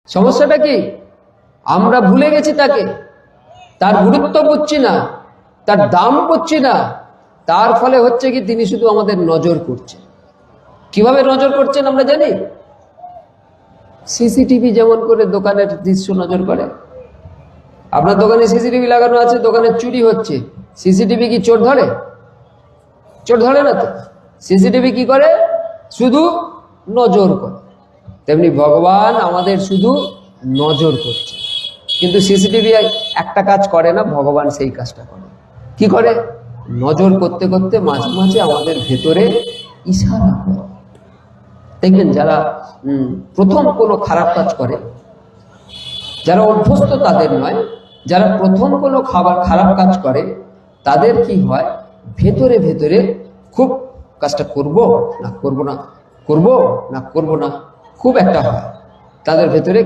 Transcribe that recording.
সমস্যাটা কি? আমরা ভুলে গেছি তাকে, তার গুরুত্ব বুঝছি না, তার দাম বুঝছি না। তার ফলে হচ্ছে কি, তিনি শুধু আমাদের নজর করছেন। কিভাবে নজর করছেন আমরা জানি? সিসিটিভি যেমন করে দোকানের দৃশ্য নজর করে। আপনার দোকানে সিসিটিভি লাগানো আছে, দোকানে চুরি হচ্ছে, সিসিটিভি কি চোর ধরে? চোর ধরে না তো। সিসিটিভি কি করে? শুধু নজর করে। তেমনি ভগবান আমাদের শুধু নজর করছে, কিন্তু সিসিটিভি একটা কাজ করে না, ভগবান সেই কাজটা করে। কি করে? নজর করতে করতে মাঝে মাঝে আমাদের ভেতরে ইশারা করে। দেখবেন যারা প্রথম কোনো খারাপ কাজ করে, যারা অভ্যস্ত তাদের নয়, যারা প্রথম কোনো খারাপ কাজ করে, তাদের কি হয়, ভেতরে ভেতরে খুব কাজটা করব না করব না, করব না করব না, খুব একটা হয় তাদের ভেতরে।